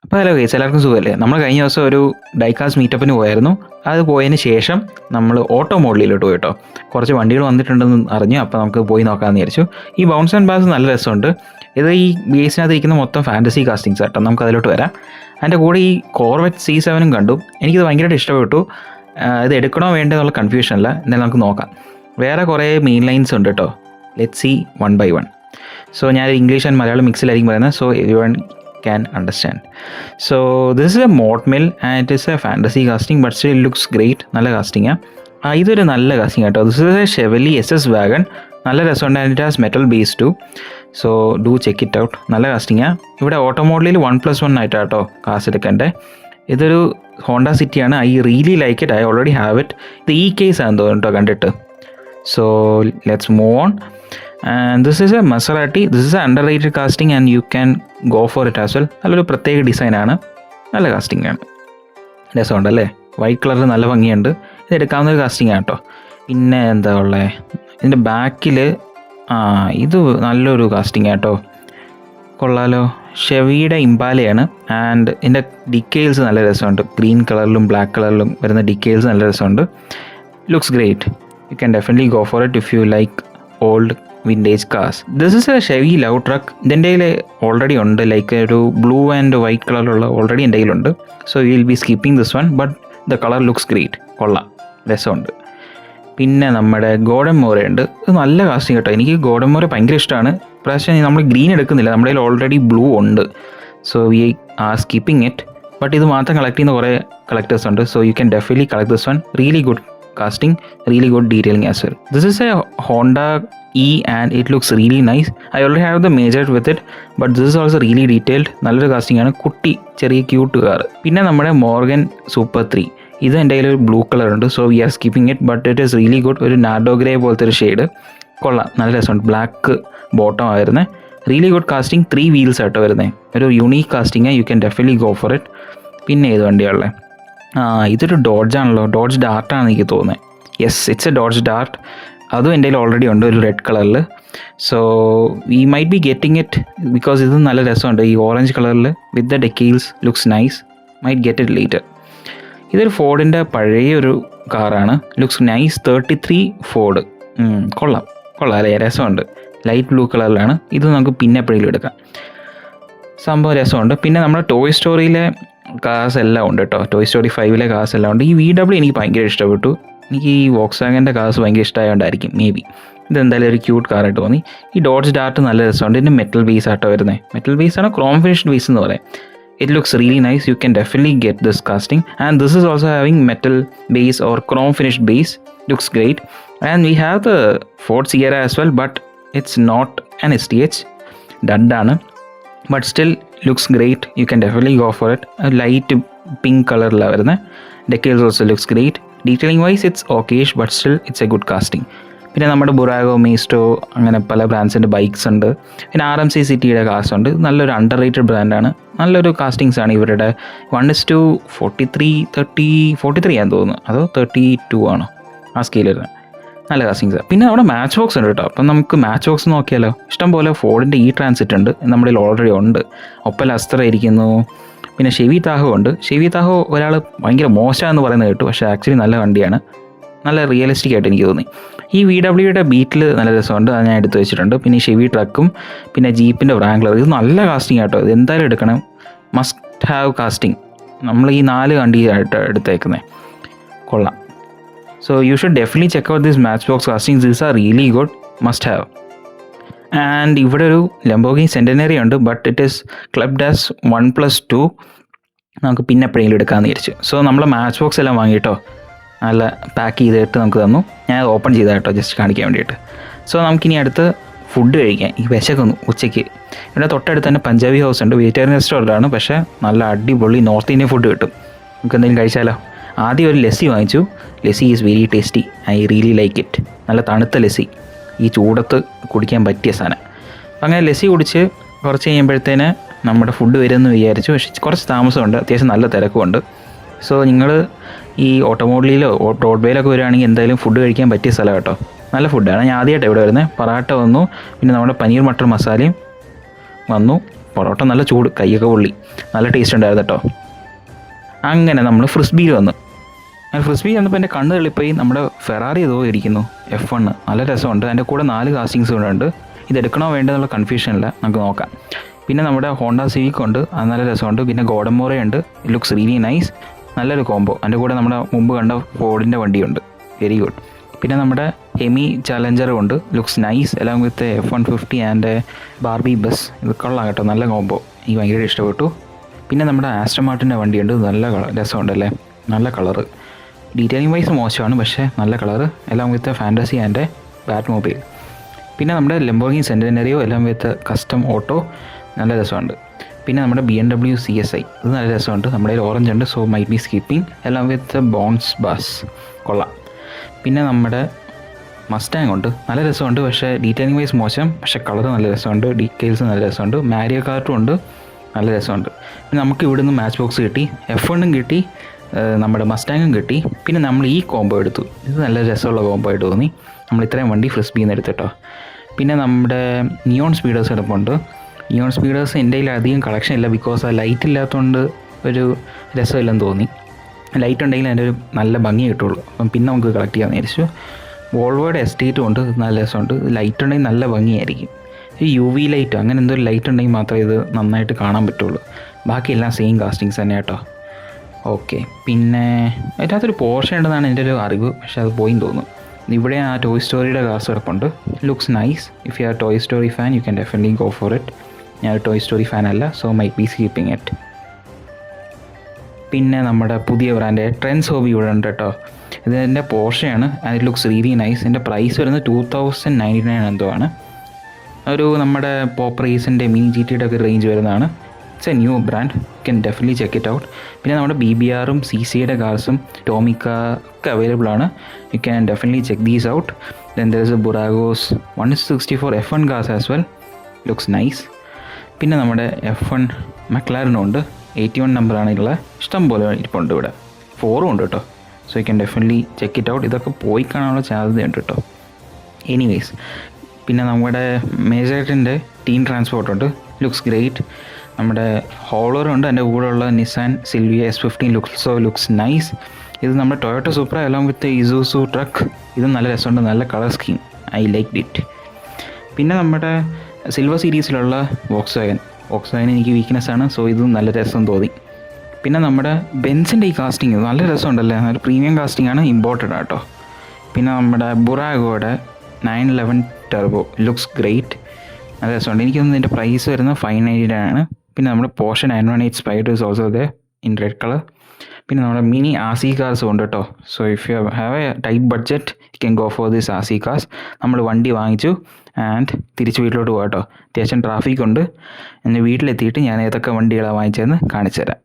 അപ്പോൾ hello guys, എല്ലാവർക്കും സുഖമല്ലേ? നമ്മൾ കഴിഞ്ഞ ദിവസം ഒരു ഡൈകാസ്റ്റ് മീറ്റപ്പിന് പോയായിരുന്നു. അത് പോയതിന് ശേഷം നമ്മൾ ഓട്ടോ മോഡലിലോട്ട് പോയി കേട്ടോ. കുറച്ച് വണ്ടികൾ വന്നിട്ടുണ്ടെന്ന് അറിഞ്ഞു. അപ്പോൾ നമുക്ക് പോയി നോക്കാമെന്ന് വിചാരിച്ചു. ഈ ബൗൺസ് ആൻഡ് ബാസ് നല്ല രസമുണ്ട്. ഇത് ഈ ബേസിനകത്ത് ഇരിക്കുന്ന മൊത്തം ഫാൻറ്റസി കാസ്റ്റിങ്സ് ആട്ടോ. നമുക്ക് അതിലോട്ട് വരാം. അതിൻ്റെ കൂടെ ഈ കോർവെറ്റ് C7 കണ്ടു. എനിക്കിത് ഭയങ്കരമായിട്ട് ഇഷ്ടപ്പെട്ടു. ഇത് എടുക്കണോ വേണ്ടോ എന്നുള്ള കൺഫ്യൂഷനല്ല. എന്നാലും നമുക്ക് നോക്കാം. വേറെ കുറേ മെയിൻ ലൈൻസ് ഉണ്ട് കേട്ടോ. Let see one by one. So ഞാൻ ഇംഗ്ലീഷ് ആൻഡ് മലയാളം മിക്സിലായിരിക്കും പറയുന്നത്. So everyone can understand. So this is a mod mill and it is a fantasy casting but still looks great. നല്ല casting ഇതൊരു നല്ല casting കേട്ടോ. This is a Chevelle SS wagon. നല്ല രസമുണ്ട്. And it has metal base too. So do check it out. നല്ല casting. ഇവിടെ auto മോഡലിൽ 1+1 ആയിട്ടാണ് കേട്ടോ കാസ് എടുക്കേണ്ടത്. ഇതൊരു ഹോണ്ട സിറ്റിയാണ്. I really like it. I already have it. ഇത് ഈ കേസ് ആണെന്ന് തോന്നുന്നു കേട്ടോ കണ്ടിട്ട്. So let's move on. And this is a Maserati. This is an underrated casting and you can go for it as well. നല്ലൊരു പ്രത്യേക ഡിസൈനാണ്. നല്ല കാസ്റ്റിംഗ് ആണ്. രസമുണ്ടല്ലേ? വൈറ്റ് കളറിൽ നല്ല ഭംഗിയുണ്ട്. ഇത് എടുക്കാവുന്ന ഒരു കാസ്റ്റിംഗ് ആണ് കേട്ടോ. പിന്നെ എന്താ ഉള്ളത്, ഇതിൻ്റെ ബാക്കിൽ ഇത് നല്ലൊരു കാസ്റ്റിംഗ് ആട്ടോ. കൊള്ളാലോ. ഷെവിയുടെ ഇമ്പാലയാണ്. ആൻഡ് ഇതിൻ്റെ ഡിക്കെയിൽസ് നല്ല രസമുണ്ട്. ഗ്രീൻ കളറിലും ബ്ലാക്ക് കളറിലും വരുന്ന ഡിക്കെയിൽസ് നല്ല രസമുണ്ട്. Looks great. You can definitely go for it if you like old vintage cars. This is A Chevy love truck. ഇതിൻ്റെ കയ്യിൽ ഓൾറെഡി ഉണ്ട്. ലൈക്ക് ഒരു ബ്ലൂ ആൻഡ് വൈറ്റ് കളറിലുള്ള ഓൾറെഡി എൻ്റെ കയ്യിലുണ്ട്. So you will be skipping this one but the colour looks great. കൊള്ളാം, രസമുണ്ട്. പിന്നെ നമ്മുടെ ഗോഡൻ മോര ഉണ്ട്. ഇത് നല്ല കാസ്റ്റിംഗ് കേട്ടോ. എനിക്ക് ഗോഡൻ മോര ഭയങ്കര ഇഷ്ടമാണ്. പ്രാവശ്യം നമ്മൾ ഗ്രീൻ എടുക്കുന്നില്ല. നമ്മുടെ കയ്യിൽ ഓൾറെഡി ബ്ലൂ ഉണ്ട്. So we are skipping it. But ഇത് മാത്രം കളക്ട് ചെയ്യുന്ന കുറേ കളക്ടേഴ്സ് ഉണ്ട്. So you can definitely collect this one. Really good casting, really good detailing as well. This is a Honda E and it looks really nice. I already have the major with it but this is also really detailed. നല്ലൊരു casting ആണ്. കുട്ടി ചെറിയ cute car. പിന്നെ നമ്മുടെ Morgan super 3. ഇത് എൻ്റെ കയ്യിൽ ഒരു ബ്ലൂ കളർ ഉണ്ട്. So we are skipping it but it is really good. ഒരു നാഡോ ഗ്രേ പോലത്തെ ഒരു ഷെയ്ഡ്. കൊള്ളാം, നല്ല രസമുണ്ട്. ബ്ലാക്ക് ബോട്ടം ആയിരുന്നത്. Really good casting. 3 wheels auto വരുന്നത്. ഒരു unique casting. You can definitely go for it. പിന്നെ ഏത് വണ്ടിയാണല്ലേ? ഇതൊരു ഡോഡ്ജ് ആണല്ലോ. ഡോഡ്ജ് ഡാർട്ടാണെന്ന് എനിക്ക് തോന്നുന്നത്. Yes, it's a Dodge Dart. അതും എൻ്റെ കയ്യിൽ ഓൾറെഡി ഉണ്ട്, ഒരു റെഡ് കളറിൽ. So we might be getting it because ഇത് നല്ല രസമുണ്ട്. ഈ ഓറഞ്ച് കളറിൽ with the decals looks nice. Might get it later. ഇതൊരു ഫോർഡിൻ്റെ പഴയ ഒരു കാറാണ്. Looks nice. 33 ഫോർഡ്. കൊള്ളാം അല്ലേ? രസമുണ്ട്. ലൈറ്റ് ബ്ലൂ കളറിലാണ്. ഇത് നമുക്ക് പിന്നെ എപ്പോഴെങ്കിലും എടുക്കാം. സംഭവം രസമുണ്ട്. പിന്നെ നമ്മുടെ ടോയ് സ്റ്റോറിയിലെ കാസ് എല്ലാം ഉണ്ട് കേട്ടോ. ടോയ് സ്റ്റോറി 5 കാസ് എല്ലാം ഉണ്ട്. ഈ VW എനിക്ക് ഭയങ്കര ഇഷ്ടപ്പെട്ടു. എനിക്ക് ഈ വോക്സ്വാഗൻ്റെ കാസ് ഭയങ്കര ഇഷ്ടമായതുകൊണ്ടായിരിക്കും മേ ബി. ഇതെന്തായാലും ഒരു ക്യൂട്ട് കാറായിട്ട് തോന്നി. ഈ ഡോഡ്ജ് ഡാർട്ട് നല്ല രസമുണ്ട്. ഇതിൻ്റെ മെറ്റൽ ബേസ് ആട്ടോ വരുന്നത്. മെറ്റൽ ബേസ് ആണ്, ക്രോം ഫിനിഷ്ഡ് ബേസ് എന്ന് പറയാം. It looks really nice. You can definitely get this casting and this is also having metal base or chrome finished base. Looks great. And we have the Ford Sierra as well but it's not an STH. ഡഡാണ് but still looks great. You can definitely go for it. Light pink കളറിലാണ് വരുന്നത്. Decals also looks great. Detailing wise it's ഓക്കേഷ് but still it's a good casting. പിന്നെ നമ്മുടെ ബുറാഗോ, മീസ്റ്റോ അങ്ങനെ പല ബ്രാൻഡ്സിൻ്റെ bikes ഉണ്ട്. പിന്നെ RMC സിറ്റിയുടെ കാസ് ഉണ്ട്. നല്ലൊരു അണ്ടർ റേറ്റഡ് ബ്രാൻഡാണ്. നല്ലൊരു കാസ്റ്റിങ്സ് ആണ് ഇവരുടെ. 1:43, 43 ആണെന്ന് തോന്നുന്നു. അതോ 32 ആണോ ആ സ്കെയിൽ വരുന്നത്. നല്ല കാസ്റ്റിങ്സ്. പിന്നെ അവിടെ മാച്ച് ബോക്സ് ഉണ്ട് കേട്ടോ. അപ്പം നമുക്ക് മാച്ച് ബോക്സ് നോക്കിയാലോ. ഇഷ്ടംപോലെ ഫോർഡിൻ്റെ ട്രാൻസിറ്റ് ഉണ്ട്, നമ്മുടെ ഓൾറെഡി ഉണ്ട്. ഒപ്പൽ അസ്ത്ര ഇരിക്കുന്നു. പിന്നെ ഷെവി താഹോ ഉണ്ട്. ഷെവി താഹോ ഒരാൾ ഭയങ്കര മോശമാണെന്ന് പറയുന്നത് കേട്ടു. പക്ഷേ ആക്ച്വലി നല്ല വണ്ടിയാണ്. നല്ല റിയലിസ്റ്റിക് ആയിട്ട് എനിക്ക് തോന്നി. ഈ VWയുടെ ബീറ്റിൽ നല്ല രസമുണ്ട്. അത് ഞാൻ എടുത്ത് വെച്ചിട്ടുണ്ട്. പിന്നെ ഈ ഷെവി ട്രക്കും പിന്നെ ജീപ്പിൻ്റെ വ്രാംഗ്ലർ. ഇത് നല്ല കാസ്റ്റിംഗ് ആട്ടോ. ഇത് എന്തായാലും എടുക്കണം. Must have casting. നമ്മൾ ഈ 4 വണ്ടിയായിട്ട് എടുത്തേക്കുന്നത്. കൊള്ളാം. So you should definitely check out this Matchbox castings. These are really good. Must have. And ഇവിടെ ഒരു Lamborghini Centenary ഉണ്ട് but it is clubbed as 1+2. നമുക്ക് പിന്നെ എപ്പോഴെങ്കിലും എടുക്കാമെന്ന് വിചാരിച്ചു. സോ നമ്മൾ മാച്ച് ബോക്സ് എല്ലാം വാങ്ങിയിട്ടോ. നല്ല പാക്ക് ചെയ്തിട്ട് നമുക്ക് തന്നു. ഞാൻ ഓപ്പൺ ചെയ്താൽ കേട്ടോ, ജസ്റ്റ് കാണിക്കാൻ വേണ്ടിയിട്ട്. സോ നമുക്കിനി അടുത്ത് ഫുഡ് കഴിക്കാം. ഈ വിശക്കുന്നു ഉച്ചയ്ക്ക്. ഇവിടെ തൊട്ടടുത്ത് തന്നെ പഞ്ചാബി ഹൗസ് ഉണ്ട്. വെജിറ്റേറിയൻ റെസ്റ്റോറൻ്റാണ്. പക്ഷേ നല്ല അടിപൊളി നോർത്ത് ഇന്ത്യൻ ഫുഡ് കിട്ടും. നമുക്ക് എന്തെങ്കിലും കഴിച്ചാലോ? ആദ്യം ഒരു ലസ്സി വാങ്ങിച്ചു. Lassi is very tasty. I really like it. നല്ല തണുത്ത ലസ്സി. ഈ ചൂടത്ത് കുടിക്കാൻ പറ്റിയ സാധനം. അങ്ങനെ ലസ്സി കുടിച്ച് കുറച്ച് കഴിയുമ്പോഴത്തേന് നമ്മുടെ ഫുഡ് വരുമെന്ന് വിചാരിച്ചു. പക്ഷേ കുറച്ച് താമസമുണ്ട്. അത്യാവശ്യം നല്ല തിരക്കുമുണ്ട്. സോ നിങ്ങൾ ഈ ഓട്ടോമോബിലിലോ റോഡ്വേയിലൊക്കെ വരികയാണെങ്കിൽ എന്തായാലും ഫുഡ് കഴിക്കാൻ പറ്റിയ സ്ഥലം കേട്ടോ. നല്ല ഫുഡാണ്. ഞാൻ ആദ്യമായിട്ട് ഇവിടെ വരുന്നത്. പൊറാട്ട വന്നു. പിന്നെ നമ്മുടെ പനീർ മട്ടർ മസാലയും വന്നു. പൊറോട്ട നല്ല ചൂട്, കൈയൊക്കെ പൊള്ളി, നല്ല ടേസ്റ്റ് ഉണ്ടായിരുന്നു കേട്ടോ. അങ്ങനെ നമ്മൾ ഫ്രിസ്ബിയിൽ വന്നു. ഫ്രിസ്ബി ചെന്നപ്പോൾ എൻ്റെ കണ്ണ് തള്ളിപ്പോയി. നമ്മുടെ ഫെറാറി ഏതോ ഇരിക്കുന്നു, F1 നല്ല രസമുണ്ട്. അതിൻ്റെ കൂടെ 4 കാസ്റ്റിങ്സ് കൂടെ ഉണ്ട്. ഇതെടുക്കണോ വേണ്ടതെന്നുള്ള കൺഫ്യൂഷനില്ല, നമുക്ക് നോക്കാം. പിന്നെ നമ്മുടെ ഹോണ്ട സിവിക് ഉണ്ട്, അത് നല്ല രസമുണ്ട്. പിന്നെ ഗോഡമോറ ഉണ്ട്, ഇറ്റ് ലുക്സ് റിയലി നൈസ്, നല്ലൊരു കോംബോ. അതിൻ്റെ കൂടെ നമ്മുടെ മുമ്പ് കണ്ട ഫോർഡിൻ്റെ വണ്ടിയുണ്ട്, വെരി ഗുഡ്. പിന്നെ നമ്മുടെ ഹെമി ചാലഞ്ചറും ഉണ്ട്, ലുക്സ് നൈസ് എല്ലാം വിത്ത് F-150 ആൻഡ് ബാർബി ബസ്. ഇത് കൊള്ളാം കേട്ടോ, നല്ല കോംബോ, എനിക്ക് ഭയങ്കര ഇഷ്ടപ്പെട്ടു. പിന്നെ നമ്മുടെ ആസ്റ്റൺ മാർട്ടിൻ്റെ വണ്ടിയുണ്ട്, നല്ല രസമുണ്ടല്ലേ, നല്ല കളറ്. ഡീറ്റെയിലിംഗ് വൈസ് മോശമാണ്, പക്ഷേ നല്ല കളറ്, എല്ലാം വിത്ത് ഫാൻറ്റസി ആൻഡ് ബാറ്റ് മൊബൈൽ. പിന്നെ നമ്മുടെ ലംബോർഗിനി സെൻറ്റനറിയോ എല്ലാം വിത്ത് കസ്റ്റം ഓട്ടോ, നല്ല രസമുണ്ട്. പിന്നെ നമ്മുടെ BMW CSI, ഇത് നല്ല രസമുണ്ട്. നമ്മുടെ കയ്യിൽ ഓറഞ്ച് ഉണ്ട്, സോ മൈറ്റ് ബി സ്കിപ്പിംഗ്, എല്ലാം വിത്ത് ബോൺസ് ബാസ്, കൊള്ളാം. പിന്നെ നമ്മുടെ മസ്റ്റാങ് ഉണ്ട്, നല്ല രസമുണ്ട്, പക്ഷേ ഡീറ്റെയിലിംഗ് വൈസ് മോശം, പക്ഷേ കളർ നല്ല രസമുണ്ട്, ഡീറ്റെയിൽസ് നല്ല രസമുണ്ട്. മാരിയോ കാർട്ടും ഉണ്ട്, നല്ല രസമുണ്ട്. പിന്നെ നമുക്ക് ഇവിടുന്ന് മാച്ച് ബോക്സ് കിട്ടി, F1 കിട്ടി, നമ്മുടെ മസ്റ്റാങ്ങും കിട്ടി. പിന്നെ നമ്മൾ ഈ കോംബോ എടുത്തു, ഇത് നല്ല രസമുള്ള കോംബോ ആയിട്ട് തോന്നി. നമ്മൾ ഇത്രയും വണ്ടി ഫ്രിസ്ബിയിൽ നിന്ന് എടുത്തിട്ടോ. പിന്നെ നമ്മുടെ നിയോൺ സ്പീഡേഴ്സ് എടുപ്പുണ്ട്. നിയോൺ സ്പീഡേഴ്സ് എൻ്റെ കയ്യിൽ അധികം കളക്ഷൻ ഇല്ല, ബിക്കോസ് ആ ലൈറ്റ് ഇല്ലാത്തതുകൊണ്ട് ഒരു രസമില്ലെന്ന് തോന്നി. ലൈറ്റ് ഉണ്ടെങ്കിൽ അതിൻ്റെ ഒരു നല്ല ഭംഗി കിട്ടുള്ളൂ, അപ്പം പിന്നെ നമുക്ക് കളക്ട് ചെയ്യാമെന്ന് വിചാരിച്ചു. വോൾവോയുടെ എസ്റ്റേറ്റും ഉണ്ട്, നല്ല രസമുണ്ട്. ലൈറ്റ് ഉണ്ടെങ്കിൽ നല്ല ഭംഗിയായിരിക്കും. ഈ UV ലൈറ്റ് അങ്ങനെ എന്തോ ലൈറ്റ് ഉണ്ടെങ്കിൽ മാത്രമേ ഇത് നന്നായിട്ട് കാണാൻ പറ്റുള്ളൂ. ബാക്കിയെല്ലാം സെയിം കാസ്റ്റിങ്സ് തന്നെ കേട്ടോ. ഓക്കെ, പിന്നെ അതിനകത്തൊരു പോർഷൻ ഉണ്ടെന്നാണ് എൻ്റെ ഒരു അറിവ്, പക്ഷേ അത് പോയി തോന്നുന്നു. ഇവിടെ ആ ടോയ് സ്റ്റോറിയുടെ കാർസ് കിടപ്പുണ്ട്, looks nice. If you are toy story fan U can definitely go for it. ഞാൻ ടോയ് സ്റ്റോറി ഫാൻ അല്ല, so my B skipping it. പിന്നെ നമ്മുടെ പുതിയ ബ്രാൻഡ് ട്രെൻഡ്സ് ഹോബി ഇവിടെ ഉണ്ട് കേട്ടോ. ഇതിൻ്റെ പോർഷയാണ്, and it looks really nice. ഇതിൻ്റെ പ്രൈസ് വരുന്നത് 2099 എന്തോ ആണ്. ഒരു നമ്മുടെ പോപ്പ് റേസിൻ്റെ മിനി GTയുടെ ഒക്കെ റേഞ്ച് വരുന്നതാണ്. It's a new brand, you can definitely check it out. പിന്നെ നമ്മുടെ BBRും CCയുടെ കാർസും ടോമിക്ക ഒക്കെ അവൈലബിൾ ആണ്, you can definitely check these out. Then there is a Bburagos 164 F1 cars as well, looks nice. പിന്നെ നമ്മുടെ F1 മക്ലാരനും ഉണ്ട്, 81 നമ്പറാണ് ഉള്ളത്, ഇഷ്ടം പോലെ ഇരിപ്പുണ്ട്. ഇവിടെ 4ഉം ഉണ്ട് കേട്ടോ, so you can definitely check it out. ഇതൊക്കെ പോയി കാണാനുള്ള സാധ്യതയുണ്ട് കേട്ടോ. എനിവേസ്, പിന്നെ നമ്മുടെ മേജറിൻ്റെ ടീം ട്രാൻസ്പോർട്ട് ഉണ്ട്, ലുക്സ് ഗ്രേറ്റ്. നമ്മുടെ ഹോളറുണ്ട്, അതിൻ്റെ കൂടെയുള്ള Nissan Sylvia S15 looks nice. ഇത് നമ്മുടെ ടൊയോട്ട സൂപ്ര എല്ലാം വിത്ത് ഇസൂസു ട്രക്ക്, ഇതും നല്ല രസമുണ്ട്, നല്ല colour scheme, I like it. പിന്നെ നമ്മുടെ സിൽവർ സീരീസിലുള്ള വോക്സ്വാഗൻ എനിക്ക് വീക്ക്നെസ് ആണ്, സോ ഇതും നല്ല രസം തോന്നി. പിന്നെ നമ്മുടെ ബെൻസിൻ്റെ ഈ കാസ്റ്റിംഗ് നല്ല രസമുണ്ടല്ലേ, നല്ല പ്രീമിയം കാസ്റ്റിംഗ് ആണ്, ഇമ്പോർട്ടഡ് ആട്ടോ. പിന്നെ നമ്മുടെ ബുറാഗോയുടെ 911 ടർബോ ലുക്സ് ഗ്രേറ്റ്, നല്ല രസമുണ്ട്. എനിക്കൊന്നും ഇതിൻ്റെ പ്രൈസ് വരുന്നത് 599 ആണ്. പിന്നെ നമ്മുടെ Porsche 918 spider is also they in red colour. പിന്നെ നമ്മുടെ മിനി RC കാർസും ഉണ്ട് കേട്ടോ. So if you have A tight budget you can go for this RC cars. നമ്മൾ വണ്ടി വാങ്ങിച്ചു ആൻഡ് തിരിച്ച് വീട്ടിലോട്ട് പോകാം കേട്ടോ. അത്യാവശ്യം ട്രാഫിക് ഉണ്ട്. എൻ്റെ വീട്ടിലെത്തിയിട്ട് ഞാൻ ഏതൊക്കെ വണ്ടികളാണ് വാങ്ങിച്ചതെന്ന് കാണിച്ചു തരാം.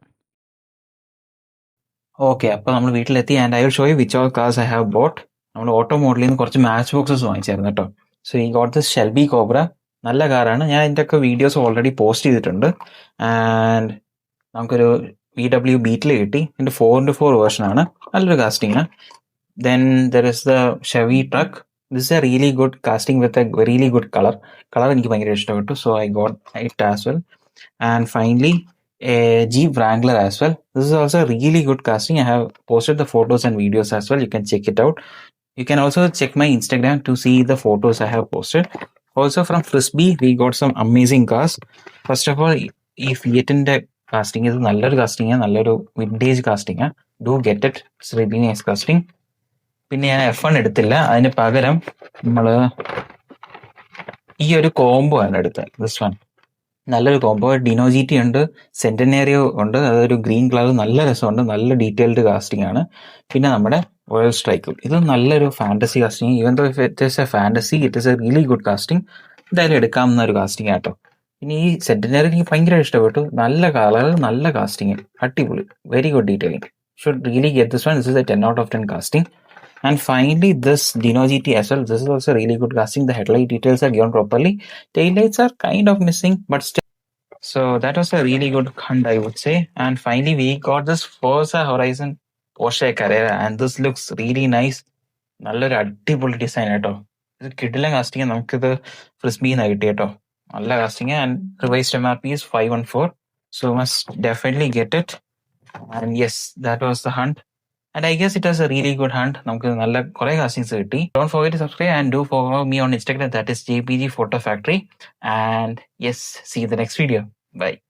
ഓക്കെ, അപ്പോൾ നമ്മൾ വീട്ടിലെത്തി and I will show you which all cars I have bought. നമ്മൾ ഓട്ടോ മോഡലിൽ നിന്ന് കുറച്ച് മാച്ച് ബോക്സസ് വാങ്ങിച്ചായിരുന്നു കേട്ടോ. സോ ഈ ഗോട്ട് ദിസ് ഷെൽബി കോബ്ര, നല്ല കാറാണ്. ഞാൻ ഇതിൻ്റെ ഒക്കെ വീഡിയോസ് ഓൾറെഡി പോസ്റ്റ് ചെയ്തിട്ടുണ്ട്. ആൻഡ് നമുക്കൊരു VW ബീറ്റിൽ കിട്ടി, ഇതിൻ്റെ 4x4 വേർഷനാണ്, നല്ലൊരു casting. Then there is the Chevy truck, this A really good casting with a really good colour എനിക്ക് ഭയങ്കര ഇഷ്ടപ്പെട്ടു, so I got it as well. And finally a Jeep Wrangler as well. This is also a really good casting. I have posted the photos and videos as well. You can check it out. You can also check my Instagram to see the photos I have posted. Also from Frisbee, we got some amazing cars. First of all, ഈ ഫിയറ്റിൻ്റെ casting ഇത് നല്ലൊരു casting, നല്ലൊരു vintage casting. Do get it, it's really nice casting. പിന്നെ ഞാൻ F1 എടുത്തില്ല, അതിന് പകരം നമ്മൾ ഈ ഒരു കോംബോ ആണ് എടുത്തത്. ദിസ് വൺ നല്ലൊരു കോംബോ. ഡിനോ GT ഉണ്ട്, സെന്റനേറിയോ ഉണ്ട്, അതൊരു ഗ്രീൻ കളർ, നല്ല രസമുണ്ട്, നല്ല ഡീറ്റെയിൽഡ് കാസ്റ്റിംഗ് ആണ്. പിന്നെ നമ്മുടെ റോയൽ സ്ട്രൈക്കും, ഇത് നല്ലൊരു fantasy casting. Even though it is a fantasy, it is a really good casting. എന്തായാലും എടുക്കാവുന്ന ഒരു കാസ്റ്റിംഗ് ആട്ടോ. ഇനി ഈ സെന്റനേറി എനിക്ക് ഭയങ്കര ഇഷ്ടപ്പെട്ടു, നല്ല കളർ, നല്ല കാസ്റ്റിംഗ്, അടിപൊളി, very good detailing. Should really get this one. This is A 10 out of 10 casting. And finally, this Dino GT as well. This is also really good casting. The headlight details are given properly. Taillights are kind of missing, but still. So that was a really good hunt, I would say. And finally, we got this Forza Horizon Porsche Carrera, and this looks really nice. നല്ലൊരു അടിപൊളി design കേട്ടോ. ഇത് കിടിലൻ casting, നമുക്കിത് ഫ്രിസ്ബിന്ന് കിട്ടി കേട്ടോ. നല്ല casting and revised MRP is 514. So must definitely get it. And yes, that was the hunt. And I guess it was a really good hunt. നമുക്ക് നല്ല കുറേ കാസ്റ്റിംഗ്സ് കിട്ടി. Don't forget to subscribe and do follow me on Instagram. That is JPG Photo Factory. And yes, see you in the next video. Bye.